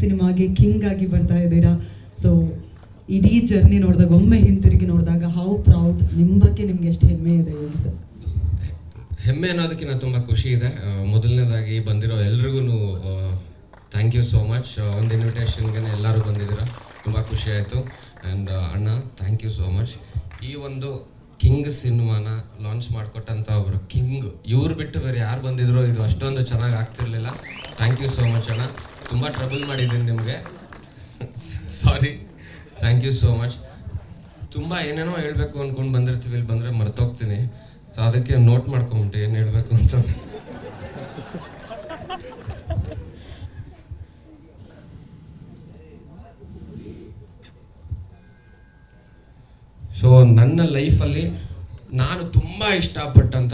ಸಿನಿಮಾಗೆ ಕಿಂಗ್ ಆಗಿ ಬರ್ತಾ ಇದ್ದೀರಾ. ಸೊ ಇಡೀ ಜರ್ನಿ ನೋಡಿದಾಗ, ಒಮ್ಮೆ ಹಿಂತಿರುಗಿ ನೋಡಿದಾಗ, ಹೌ ಪ್ರೌಡ್, ನಿಮ್ಮ ಬಗ್ಗೆ ನಿಮ್ಗೆ ಎಷ್ಟು ಹೆಮ್ಮೆ ಇದೆ ಯೋಗಿ ಸರ್? ಹೆಮ್ಮೆ ಅನ್ನೋದಕ್ಕಿಂತ ತುಂಬ ಖುಷಿ ಇದೆ. ಮೊದಲನೇದಾಗಿ ಬಂದಿರೋ ಎಲ್ರಿಗೂ ಥ್ಯಾಂಕ್ ಯು ಸೋ ಮಚ್. ಒಂದು ಇನ್ವಿಟೇಷನ್ಗೆ ಎಲ್ಲರೂ ಬಂದಿದ್ದೀರಾ, ತುಂಬ ಖುಷಿ ಆಯಿತು. ಆ್ಯಂಡ್ ಅಣ್ಣ ಥ್ಯಾಂಕ್ ಯು ಸೋ ಮಚ್. ಈ ಒಂದು ಕಿಂಗ್ ಸಿನಿಮಾನ ಲಾಂಚ್ ಮಾಡಿಕೊಟ್ಟಂಥ ಒಬ್ಬರು ಕಿಂಗ್, ಇವ್ರು ಬಿಟ್ಟು ಬೇರೆ ಯಾರು ಬಂದಿದ್ರು ಇದು ಅಷ್ಟೊಂದು ಚೆನ್ನಾಗಿ ಆಗ್ತಿರ್ಲಿಲ್ಲ. ಥ್ಯಾಂಕ್ ಯು ಸೋ ಮಚ್ ಅಣ್ಣ. ತುಂಬ ಟ್ರಬಲ್ ಮಾಡಿದ್ದೀನಿ ನಿಮಗೆ, sorry. Thank you so much. ತುಂಬ ಏನೇನೋ ಹೇಳಬೇಕು ಅಂದ್ಕೊಂಡು ಬಂದಿರ್ತೀವಿ, ಇಲ್ಲಿ ಬಂದರೆ ಮರ್ತೋಗ್ತೀನಿ. ಸೊ ಅದಕ್ಕೆ ನೋಟ್ ಮಾಡ್ಕೊಂಬಿಟ್ಟು ಏನು ಹೇಳಬೇಕು ಅಂತ. ಸೊ ನನ್ನ ಲೈಫಲ್ಲಿ ನಾನು ತುಂಬ ಇಷ್ಟಪಟ್ಟಂಥ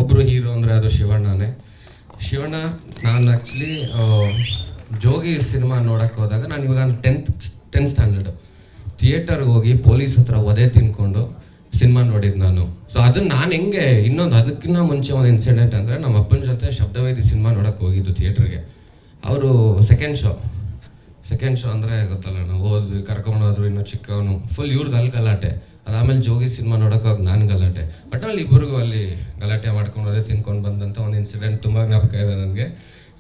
ಒಬ್ಬರು ಹೀರೋ ಅಂದರೆ ಅದು ಶಿವಣ್ಣನೇ. ಶಿವಣ್ಣ, ನಾನು ಆ್ಯಕ್ಚುಲಿ ಜೋಗಿ ಸಿನಿಮಾ ನೋಡೋಕ್ಕೆ ಹೋದಾಗ, ನಾನು ಇವಾಗ 10th ಸ್ಟ್ಯಾಂಡರ್ಡು, ಥಿಯೇಟರ್ಗೆ ಹೋಗಿ ಪೊಲೀಸ್ ಹತ್ರ ಒದೆ ತಿನ್ಕೊಂಡು ಸಿನಿಮಾ ನೋಡಿದ್ದು ನಾನು. ಸೊ ಅದನ್ನು ನಾನು ಹೆಂಗೆ ಇನ್ನೊಂದು ಅದಕ್ಕಿಂತ ಮುಂಚೆ ಒಂದು ಇನ್ಸಿಡೆಂಟ್ ಅಂದರೆ, ನಮ್ಮ ಅಪ್ಪನ ಜೊತೆ ಶಬ್ದವೇದಿ ಸಿನಿಮಾ ನೋಡೋಕ್ಕೆ ಹೋಗಿದ್ದು ಥಿಯೇಟ್ರಿಗೆ. ಅವರು ಸೆಕೆಂಡ್ ಶೋ ಅಂದರೆ ಗೊತ್ತಲ್ಲ, ನಾವು ಹೋದ್ವಿ, ಕರ್ಕೊಂಡೋದ್ರು, ಇನ್ನೂ ಚಿಕ್ಕವನು, ಫುಲ್ ಇವ್ರದ್ದು ಅಲ್ಲಿ ಗಲಾಟೆ. ಅದಾದಮೇಲೆ ಜೋಗಿ ಸಿನಿಮಾ ನೋಡೋಕೆ ಹೋಗಿ ನಾನು ಗಲಾಟೆ. ಬಟ್ ಅಲ್ಲಿ ಇಬ್ಬರಿಗೂ ಅಲ್ಲಿ ಗಲಾಟೆ ಮಾಡ್ಕೊಂಡು ಅದೇ ತಿನ್ಕೊಂಡು ಬಂದಂಥ ಒಂದು ಇನ್ಸಿಡೆಂಟ್ ತುಂಬ ಜ್ಞಾಪಕ ಇದೆ ನನಗೆ.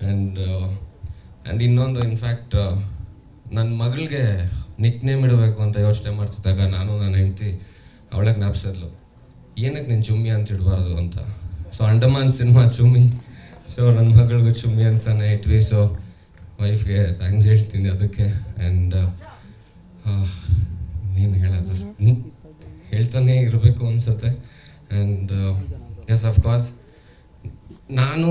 ಆ್ಯಂಡ್ ಇನ್ನೊಂದು, ಇನ್ಫ್ಯಾಕ್ಟ್ ನನ್ನ ಮಗಳಿಗೆ ನಿಕ್ ನೇಮ್ ಇಡಬೇಕು ಅಂತ ಯೋಚನೆ ಮಾಡ್ತಿದ್ದಾಗ ನಾನು ನನ್ನ ಹೆಂಡ್ತಿ ಅವಳಿಗೆ ಜ್ಞಾಪಿಸಿದ್ಲು, ಏನಕ್ಕೆ ನೀನು ಚುಮ್ಮಿ ಅಂತ ಇಡಬಾರ್ದು ಅಂತ. ಸೊ ಅಂಡಮಾನ್ ಸಿನಿಮಾ ಚುಮ್ಮಿ, ಸೊ ನನ್ನ ಮಗಳಿಗೂ ಚುಮ್ಮಿ ಅಂತಾನೆ ಇಟ್ವಿ. ಸೊ ವೈಫ್ಗೆ ಥ್ಯಾಂಕ್ಸ್ ಹೇಳ್ತೀನಿ ಅದಕ್ಕೆ. ಆ್ಯಂಡ್ ನೀನು ಹೇಳೋದು ಹೇಳ್ತಾನೆ ಇರಬೇಕು ಅನಿಸುತ್ತೆ. ಆ್ಯಂಡ್ ಎಸ್, ಅಫ್ಕೋರ್ಸ್ ನಾನು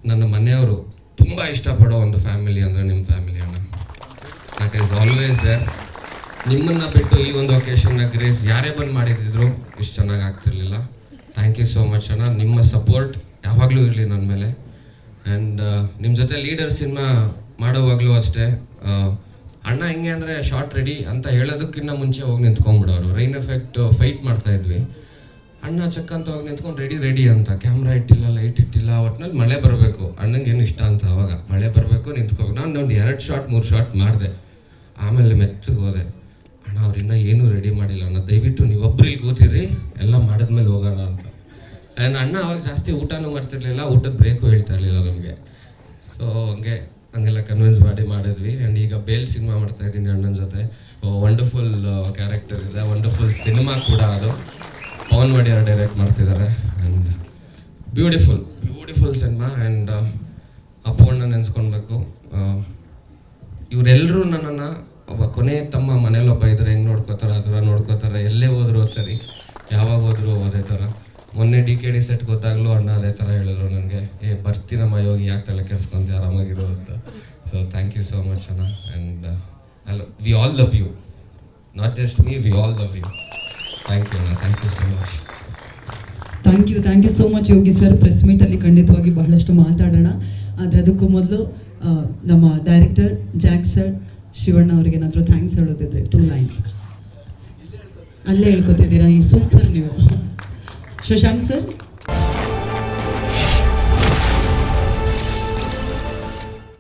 ನನ್ನ ಮನೆಯವರು ತುಂಬ ಇಷ್ಟಪಡೋ ಒಂದು ಫ್ಯಾಮಿಲಿ ಅಂದರೆ ನಿಮ್ಮ ಫ್ಯಾಮಿಲಿ ಅಣ್ಣ. That is always there. ನಿಮ್ಮನ್ನು ಬಿಟ್ಟು ಈ ಒಂದು ಒಕೇಶನ್ನ ಗ್ರೇಸ್ ಯಾರೇ ಬಂದು ಮಾಡಿದ್ರು ಇಷ್ಟು ಚೆನ್ನಾಗಿ ಆಗ್ತಿರ್ಲಿಲ್ಲ. ಥ್ಯಾಂಕ್ ಯು ಸೋ ಮಚ್ ಅಣ್ಣ. ನಿಮ್ಮ ಸಪೋರ್ಟ್ ಯಾವಾಗಲೂ ಇರಲಿ ನನ್ನ ಮೇಲೆ. ಆ್ಯಂಡ್ ನಿಮ್ಮ ಜೊತೆ ಲೀಡರ್ ಸಿನಿಮಾ ಮಾಡೋವಾಗಲೂ ಅಷ್ಟೇ, ಅಣ್ಣ ಹೆಂಗೆ ಅಂದರೆ ಶಾರ್ಟ್ ರೆಡಿ ಅಂತ ಹೇಳೋದಕ್ಕಿಂತ ಮುಂಚೆ ಹೋಗಿ ನಿಂತ್ಕೊಂಡ್ಬಿಡೋರು. ರೈನ್ ಎಫೆಕ್ಟ್ ಫೈಟ್ ಮಾಡ್ತಾಯಿದ್ವಿ, ಅಣ್ಣ ಚಕ್ಕಂತ ಹೋಗಿ ನಿಂತ್ಕೊಂಡು ರೆಡಿ ಅಂತ, ಕ್ಯಾಮ್ರಾ ಇಟ್ಟಿಲ್ಲ, ಲೈಟ್ ಇಟ್ಟಿಲ್ಲ, ಒಟ್ಟಿನಲ್ಲಿ ಮಳೆ ಬರಬೇಕು, ಅಣ್ಣಂಗೇನು ಇಷ್ಟ ಅಂತ ಅವಾಗ ಮಳೆ ಬರಬೇಕು, ನಿಂತ್ಕೋಬೇಕು. ನಾನು ಒಂದು 2 ಶಾಟ್ 3 ಶಾಟ್ ಮಾಡಿದೆ, ಆಮೇಲೆ ಮೆತ್ತಗೆ ಹೋದೆ. ಅಣ್ಣ ಅವ್ರು ಇನ್ನೂ ಏನೂ ರೆಡಿ ಮಾಡಿಲ್ಲ ಅಣ್ಣ, ದಯವಿಟ್ಟು ನೀವೊಬ್ರು ಇಲ್ಲಿ ಕೂತಿರಿ, ಎಲ್ಲ ಮಾಡಿದ್ಮೇಲೆ ಹೋಗೋಣ ಅಂತ. ಆ್ಯಂಡ್ ಅಣ್ಣ ಅವಾಗ ಜಾಸ್ತಿ ಊಟನೂ ಮಾಡ್ತಿರ್ಲಿಲ್ಲ, ಊಟದ ಬ್ರೇಕು ಹೇಳ್ತಾ ಇರಲಿಲ್ಲ ನಮಗೆ. ಸೊ ಹಂಗೆಲ್ಲ ಕನ್ವಿನ್ಸ್ ಮಾಡಿದ್ವಿ. ಆ್ಯಂಡ್ ಈಗ ಬೇಲ್ ಸಿನಿಮಾ ಮಾಡ್ತಾ ಇದ್ದೀನಿ ಅಣ್ಣನ ಜೊತೆ. ವಂಡರ್ಫುಲ್ ಕ್ಯಾರೆಕ್ಟರ್ ಇದೆ, ವಂಡರ್ಫುಲ್ ಸಿನಿಮಾ ಕೂಡ ಅದು. ಪವನ್ ವಡಿಯಾರ್ ಡೈರೆಕ್ಟ್ ಮಾಡ್ತಿದ್ದಾರೆ. And beautiful cinema. And Appu ಅಣ್ಣ ನೆನೆಸ್ಕೊಳ್ಬೇಕು. ಇವರೆಲ್ಲರೂ ನನ್ನನ್ನು ಒಬ್ಬ ಕೊನೆ ತಮ್ಮ ಮನೇಲೊಬ್ಬ ಇದ್ರೆ ಹೆಂಗೆ ನೋಡ್ಕೋತಾರೆ ಆ ಥರ ನೋಡ್ಕೋತಾರೆ. ಎಲ್ಲೇ ಹೋದ್ರು ಸರಿ, ಯಾವಾಗ ಹೋದ್ರು ಅದೇ ಥರ. ಮೊನ್ನೆ DKD ಸೆಟ್ ಗೊತ್ತಾಗಲೂ ಅಣ್ಣ ಅದೇ ಥರ ಹೇಳಿದ್ರು ನನಗೆ, ಬರ್ತೀನಮ್ಮ ಯೋಗಿ, ಯಾಕೆ ತಲೆ ಕೆಡ್ಸ್ಕೊಂತ, ಆರಾಮಾಗಿರೋ ಅಂತ. So thank you so much ಅಣ್ಣ. And we all love you, not just me, we all love you. Thank you ಅಣ್ಣ, thank you so much. Thank you so much Yogi sir. Press ಮೀಟಲ್ಲಿ ಖಂಡಿತವಾಗಿ ಬಹಳಷ್ಟು ಮಾತಾಡೋಣ. ಆದರೆ ಅದಕ್ಕೂ ಮೊದಲು ನಮ್ಮ ಡೈರೆಕ್ಟರ್ ಜಾಕ್ ಸರ್, ಶಿವಣ್ಣ ಅವ್ರಿಗೆ ಏನಾದರೂ ಥ್ಯಾಂಕ್ಸ್ ಹೇಳೋದಿದ್ರೆ 2 ಲೈನ್ಸ್ ಅಲ್ಲೇ ಹೇಳ್ಕೊತಿದ್ದೀರಾ, ಈ ಸೂಪರ್ ನೀವು. ಶಶಾಂಕ್ ಸರ್.